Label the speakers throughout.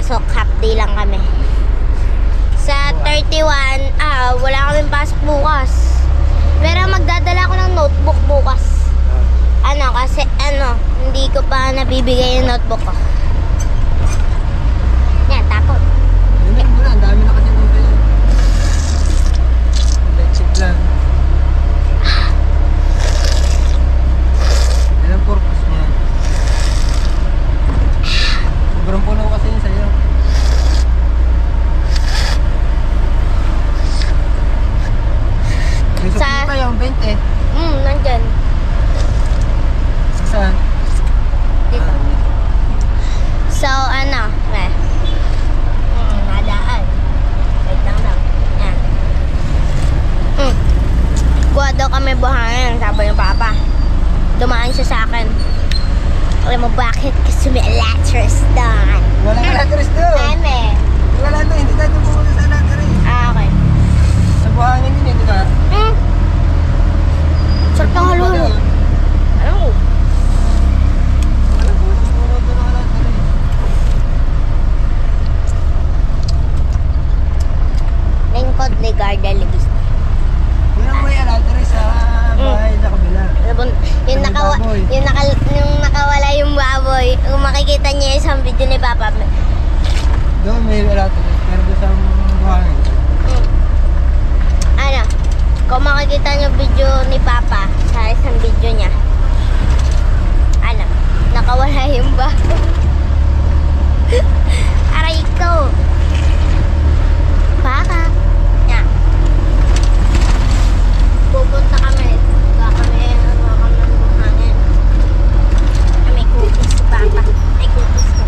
Speaker 1: pasok. Half day lang kami. Sa 31, wala kaming pasok bukas. Pero magdadala ko ng notebook bukas. Kasi hindi ko pa nabibigay yung notebook ko. Yan, tapos.
Speaker 2: Yun mo na, ang dami na kasi nung kayo. Electric lang. Yan ang purpose niya. Sobrang puno kasi yun sa'yo. Yung
Speaker 1: Sa-
Speaker 2: suki pa yung 20.
Speaker 1: Nandyan.
Speaker 2: Saan?
Speaker 1: Dito. So, nadaan. Wait lang daw. Yan. Kuha daw kami buhangin, sabi ng papa. Dumaan siya sa akin. Alam mo bakit? Kasi may electrics doon.
Speaker 2: Wala ka lateris doon.
Speaker 1: Eme.
Speaker 2: Wala na, hindi tayo pumunta sa lateris.
Speaker 1: Okay.
Speaker 2: Sa buhangin yun eh, di ba?
Speaker 1: Sarap ng halo-halo. Ano?
Speaker 2: Wala po, sumunod na ng lateris.
Speaker 1: Lingkod ni Garda Ligis.
Speaker 2: Yun ang may lateris sa bahay sa kabila.
Speaker 1: Yung nakawala yung baboy. Kung makikita niyo yung isang video ni Papa.
Speaker 2: Doon may lateris, pero doon sa buhangin.
Speaker 1: Kung makikita niyo video ni Papa sa isang video niya. Nakawala yung baboy. Aray ko. Papa. Yan. Pupunta kami. Kami ng buhangin. May cookies si Papa. May cookies ko.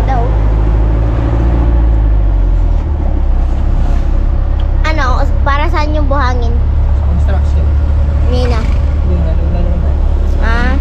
Speaker 1: Daw. Para saan yung buhangin?
Speaker 2: Sa construction.
Speaker 1: Nina.
Speaker 2: Yun, lalo na.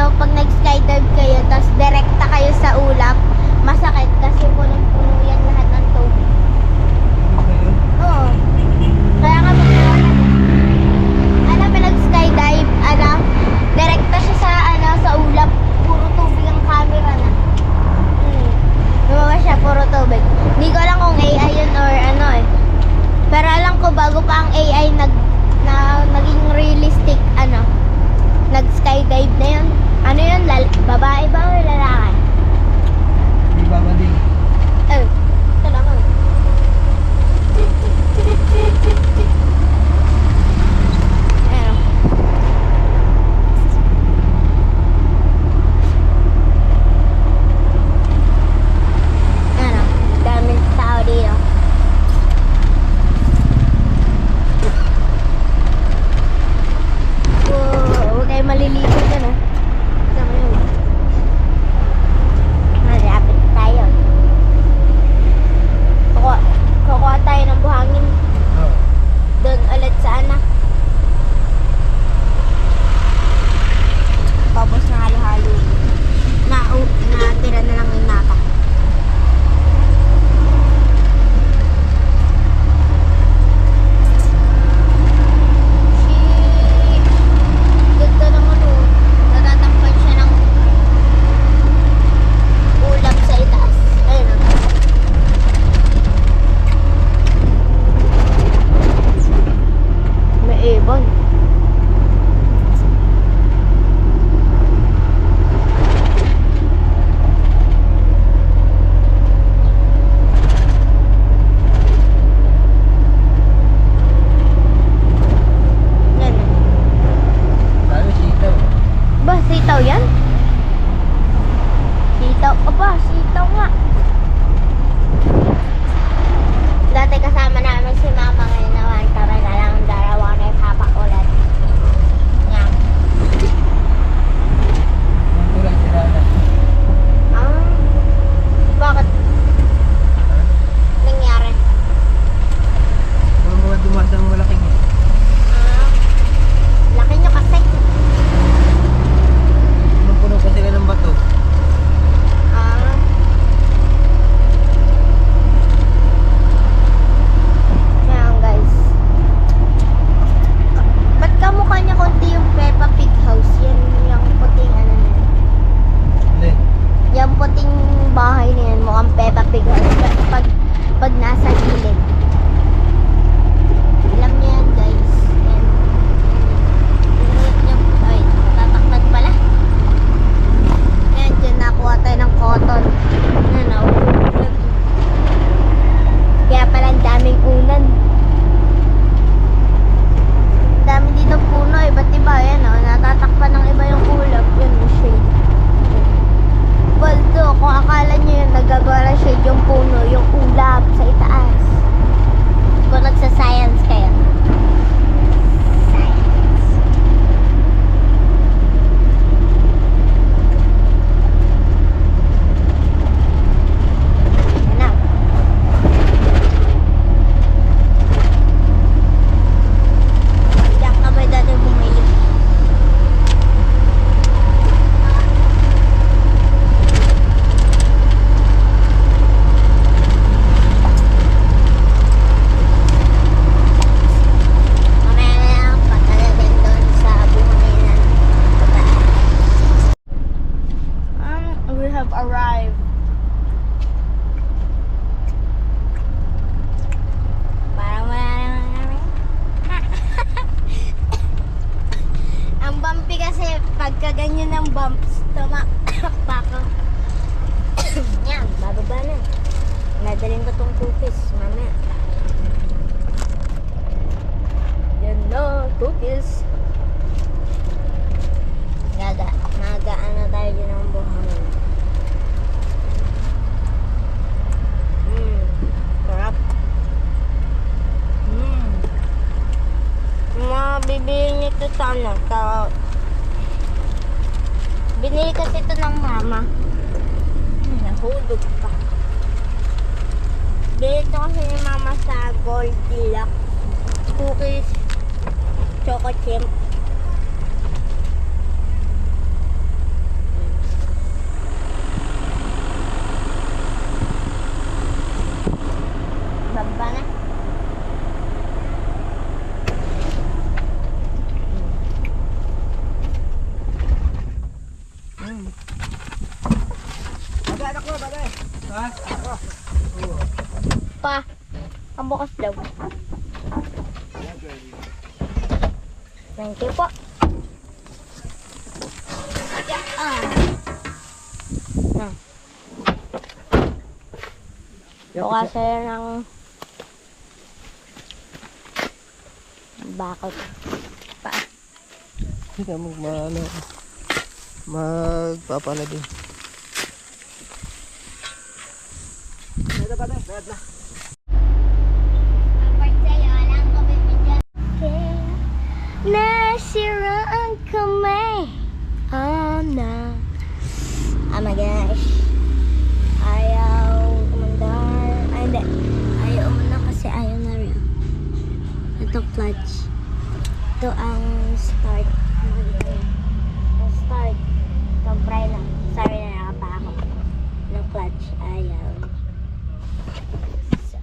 Speaker 1: nyo, pag nag-skydive kayo, tapos direkta kayo sa ulap, masakit kasi punong-puno yan lahat ng tubig.
Speaker 2: Ano ba yun?
Speaker 1: Oo. Kaya nga may nag-skydive, direkta siya sa, sa ulap, puro tubig ang camera na. Lumabas siya, puro tubig. Hindi ko alam kung AI yun or ano eh. Pero alam ko, bago pa ang AI naging realistic, nag-skydive na yun. Ano yun? Babae ba o lalaki?
Speaker 2: Di ba ba din?
Speaker 1: Ito lang ako. Ayan. Ano, daming tao dito. Huwag kayo maliligo dyan ah. Tama yun. Malapit tayo. Kukuha tayo ng buhangin.
Speaker 2: Oo.
Speaker 1: Doon ulit sa Tapos na halo-halo. Natira na lang yung nata. Ganda ng natatakpan siya ng ulap sa itaas. Ayun o. May ibon. Yan o.
Speaker 2: Lalo sitaw.
Speaker 1: Ba, sitaw yan? Sitaw? Aba, sitaw nga. Dati kasama namin si mama ngayon naman. Kami na lang dalawa na ipapakulat. Yan.
Speaker 2: Ang kulay sira na.
Speaker 1: Ah, bakit? Nangyari?
Speaker 2: Mga mga dumasang malaking eh.
Speaker 1: Ah, laki nyo kasi.
Speaker 2: Punong-puno pa sila ng bato.
Speaker 1: Ah. Ayan guys. Ba't kamukha niya konti yung Peppa Pig house? Yan yung puting na yan.
Speaker 2: Hindi.
Speaker 1: Yung puting bahay na yan, mukhang Peppa Pig house. Pag nasa gilid. Alam niya yan guys. Yan. Iniit niya. Ay, natatakpan pala. Yan, dyan nakuha tayo ng cotton. Ano? Kaya pala ang daming unan. Dami dito puno, iba't iba. Yan o, natatakpan ng iba yung ulap. Yan yung shade. Baldo, kung akala nyo yun, nagagawa ng shade yung puno, yung ulap sa itaas. Kung nagsa-science kayo. Science. Yan na. Diyak ka ba dati bumili? Mamaya na lang, patalagan doon sa buhanginan. We have arrived. Parang wala naman kami. Ang bumpy kasi pagka ganyan ng bumps, tumakpa ko. Yan, bababa na. Nadalhin ko tong cookies, mamaya. Yan na, cookies. Magaan na tayo dyan ng buhangin. Sarap. Bibili nito sana. Binili kasi ito ng mama. Nahulog pa. Bili ito kasi ni mama sa Goldilocks. Cookies. Choco chip.
Speaker 2: Ha?
Speaker 1: Pa, ang bukas daw. Thank you po. Bukas ng bakot. Pa.
Speaker 2: Hindi ka magpapala din.
Speaker 1: Nasira ang kamay. Oh no. Oh my gosh. Ayaw umandar. Ay, hindi. Ayaw umandar kasi ayaw na rin. Ito clutch. Ito ang start. Ang start. Itong pry lang. Sorry na nakapa ako. Ng clutch. Ayaw. So,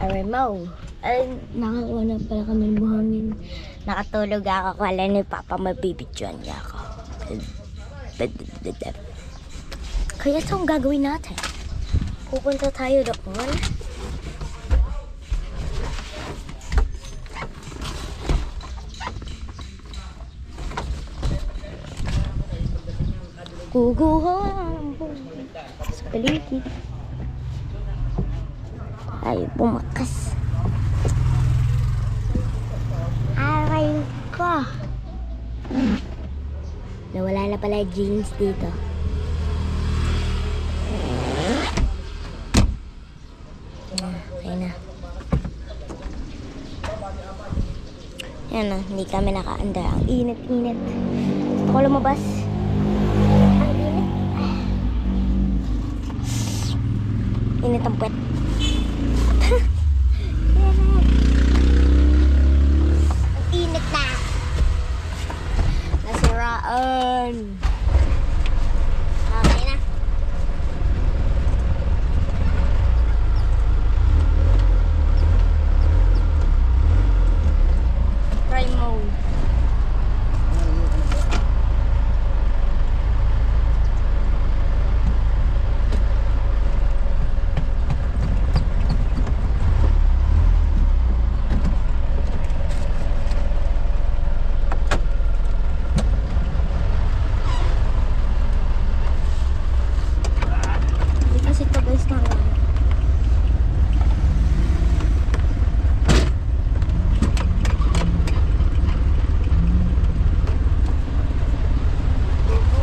Speaker 1: a remote. Ay, nakakuha na pala kami ng buhangin. Nakatulog ako. Kala ni Papa mabibidyoan niya ako. Kaya ito ang gagawin natin. Pupunta tayo doon. Kukuha ang buhangin sa paligid. Ay, bumakas. Aray ko. Nawala na pala jeans dito. Okay na. Yan na, hindi kami nakaanda. Ang init-init. Gusto ko lumabas. Ang init. Init ang puwet. Init na. Nasiraan. Okay na. Try mode. Kasi ito guys na lang.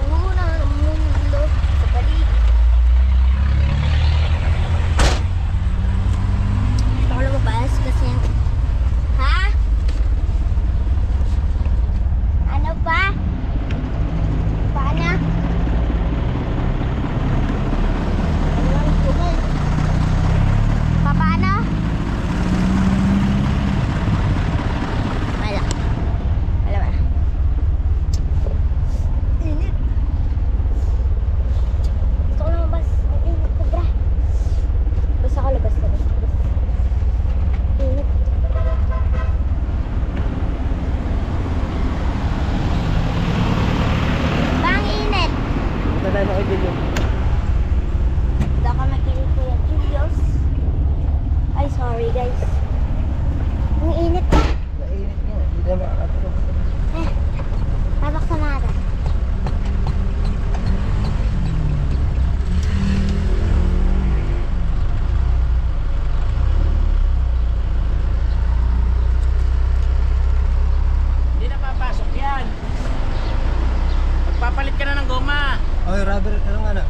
Speaker 1: Una ang mundo sa paligid. Gusto ko lumabas kasi ha? Ano pa? Paano? Paano? Wala. Wala. Init. Gusto ko lumabas. Ang init ko, bra. Basta ako labas na. Init. Bang init.
Speaker 2: Tala na ko dyan.
Speaker 1: Hindi ka makinig ko yan. Julius. Ay, sorry guys. Ang init pa.
Speaker 2: Mainit nga. Hindi na makakatulog.
Speaker 1: Babaksan natin.
Speaker 3: Hindi na papasok yan. Magpapalit ka na ng goma.
Speaker 2: Okay, rubber. Ano nga na?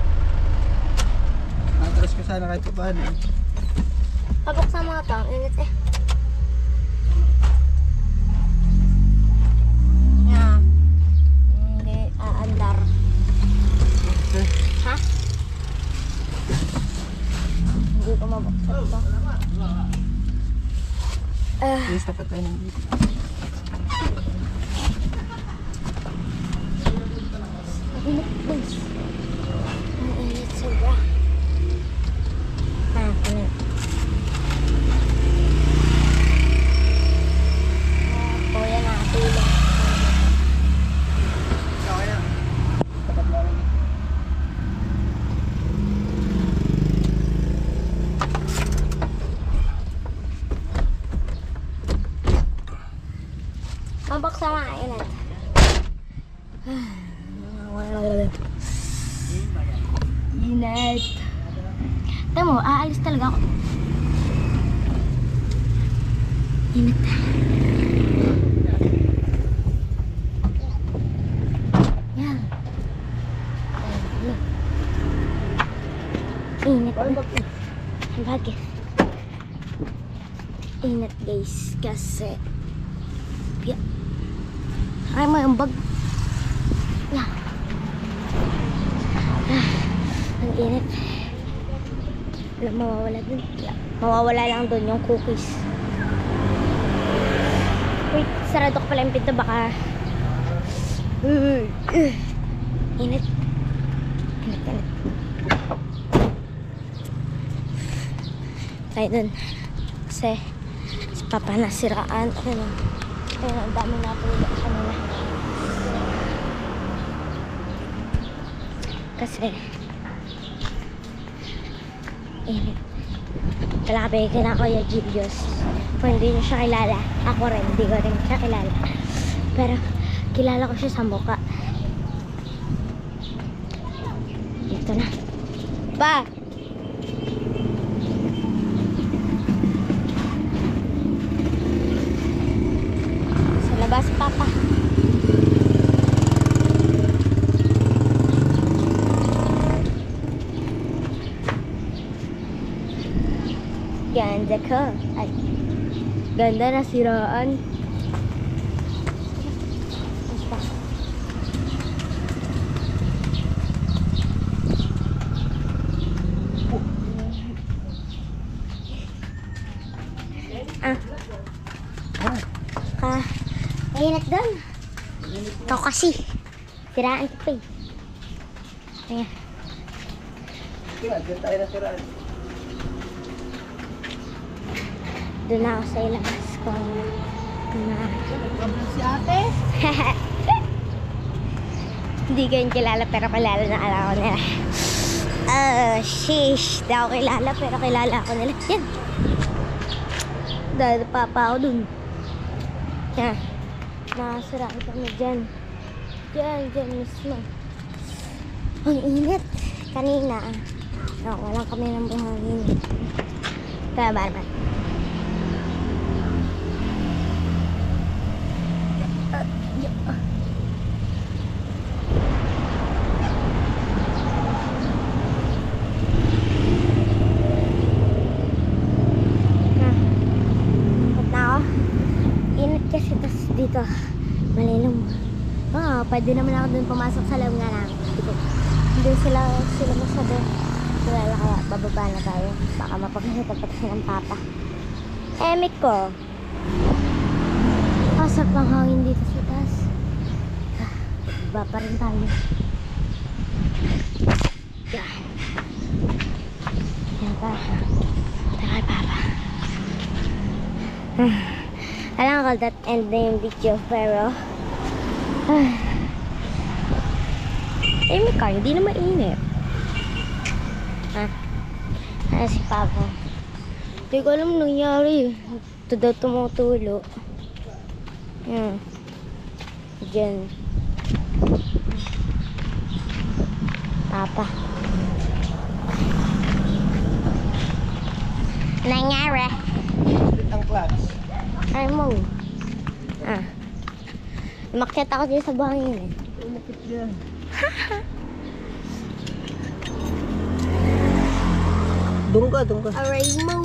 Speaker 2: Natras ko sana kahit pa paano.
Speaker 1: Pabuksan mo na to. Ang init eh. Yeah. Hindi aandar. Ha? Hindi ko mabuksan ito.
Speaker 2: Please, tapat tayo ng dito.
Speaker 1: Ang init guys. Ang init sobra. Ha, ano? Kuya na, tulong.
Speaker 2: Okay na. Tapat na rin.
Speaker 1: Init. Tignan mo, aalis talaga ako. Init. Yan. Init. Bakit? Init guys kasi ay mo yung bag. Yan. Ang init. Wala mawawala dun. Mawawala lang dun yung cookies. Wait, sarado ko pala yung pinto baka init. Init. Tayo dun. Kasi si Papa nasiraan. Ayun, ang dami natulog kanina. Kasi init. Kalabi ka na Kuya Julius. Kung hindi niyo siya kilala, ako rin, hindi ko rin siya kilala. Pero kilala ko siya sa mukha. Ito na. Pa! Sa labas, Papa. Ganda ko. Ay. Ganda na siraan. Mainit doon. Ikaw kasi. Siraan ko pa eh. Ayan.
Speaker 2: Diyan tayo nasiraan.
Speaker 1: Doon na ako sa ilabas kung
Speaker 3: Si ate?
Speaker 1: hindi ko yung kilala pero kilala na alam ko nila. Sheesh. Hindi ako kilala pero kilala ako nila. Yan. Dahil papa ako dun. Yan. Nakasiraan kami dyan. Dyan mismo. Ang init. Kanina. Walang kami ng buhangin. Kaya ba naman? Kasi tas dito malilom. Pwede naman ako dun pumasok sa loob nga lang. Hindi sila masabi. Kaya bababa na tayo. Baka mapagkakita pa tayo ng papa. Emik ko. Pasok lang hangin dito sa taas. Baba pa rin tayo. Yan. Yan pa. Takal papa. Alam ko that end na yung video pero may car, hindi na mainit. Si Papa. Hindi ko alam nangyari. Ito daw tumutulo. Yan. Diyan. Papa. Nangyari.
Speaker 2: Ang clutch.
Speaker 1: Ay mo. Umakyat ako dito sa buhangin.
Speaker 2: Umakit yan. Doon ka.
Speaker 1: Aray mo.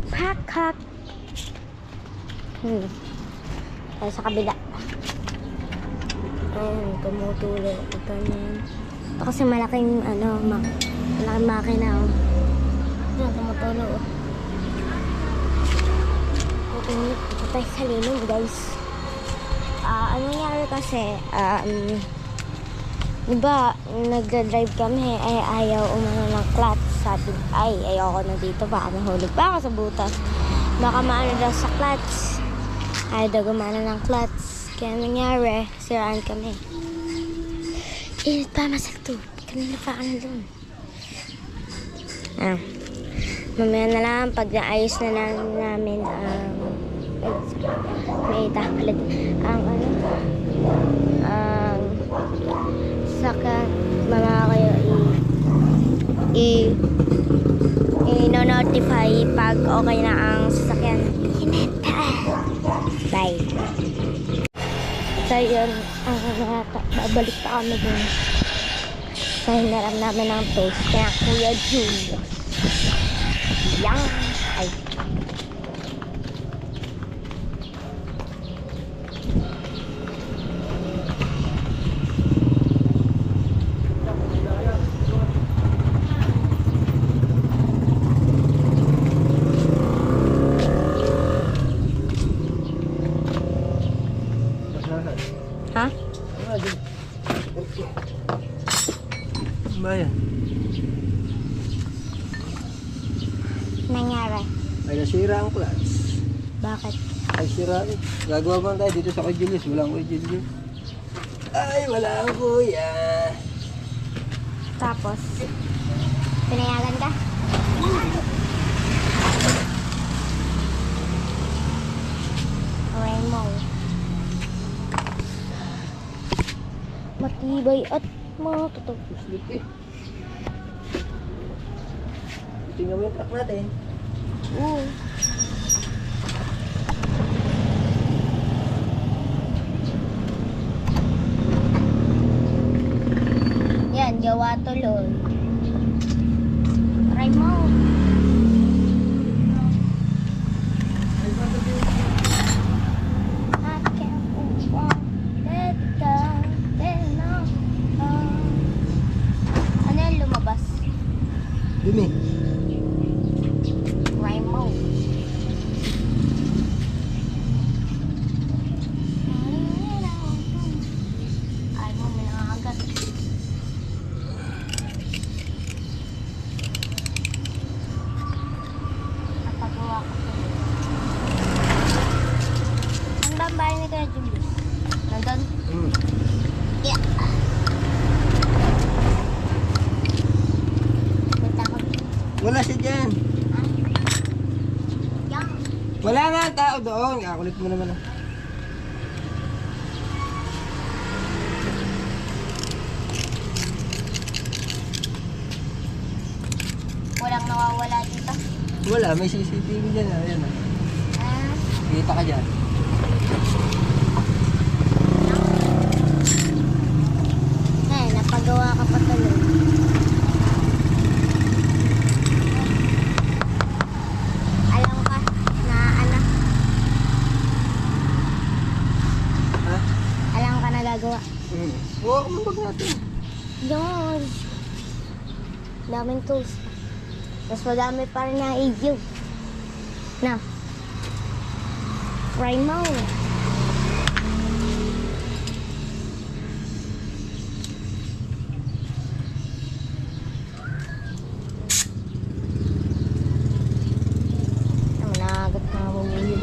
Speaker 1: Hak. Tayo sa kabila. Ayun, tumutulo. Ito na yan. Ito kasi malaking, malaking makina. Ayun, tumutulo. Ito tayo sa lilim, guys. Ano nangyari kasi, diba, nagda-drive kami, ay ayaw umano ng clutch. Sabi, ayoko na dito, baka mahulog pa ako sa butas. Baka maano daw sa clutch. Ayaw daw gumana ng clutch. Kaya nangyari, siraan kami. Init pa, masalto. Kanina pa ka na doon. Mamaya na lang, pag naayos na namin, may takalad ang notify pag okay na ang sasakyan. Init. Bye. So yun, babalik pa kami dun. So hinaram namin ng toast kaya Kuya Julius. Yang. Ay. Ha?
Speaker 2: Bayan.
Speaker 1: Nangyari?
Speaker 2: Ay, nasira ang clutch.
Speaker 1: Bakit?
Speaker 2: Ay, sira eh. Gagawa man tayo dito sa kay Julius. Walang kay Julius. Ay, wala ang kuya.
Speaker 1: Tapos, pinayagan ka? Rainbow. Matibay at matutog.
Speaker 2: Slip eh. Tingnan mo yung truck natin.
Speaker 1: Oo. Yan, gawa tuloy. Rainbow. I can't walk it down, ano yan lumabas?
Speaker 2: Dumi.
Speaker 1: Rainbow. Ay mo, may nangagat. Napagawa ko ito. Ang ba ang bahay ni Kuya Julius? Nandun? Yeah. Punta ko dito.
Speaker 2: Wala siya dyan.
Speaker 1: Yan.
Speaker 2: Wala nga ang tao doon. Kakulit mo naman ah.
Speaker 1: Walang nawawala dito.
Speaker 2: Wala, may CCTV dyan ah. Ayan ah.
Speaker 1: Ah,
Speaker 2: Kita ka dyan.
Speaker 1: eh, napagawa ka pa tuloy. Alam ka na ano?
Speaker 2: Ha?
Speaker 1: Alam ka na gagawa.
Speaker 2: Oo, kumabag natin.
Speaker 1: Yan. Daming tools. Mas madami pa rin na i-view. Na. Try mo. Managat na ako yun.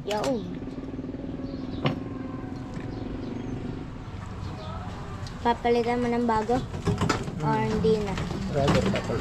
Speaker 1: Yaon. Papalitan mo ng bago? Or hindi na?
Speaker 2: Rather, tapos.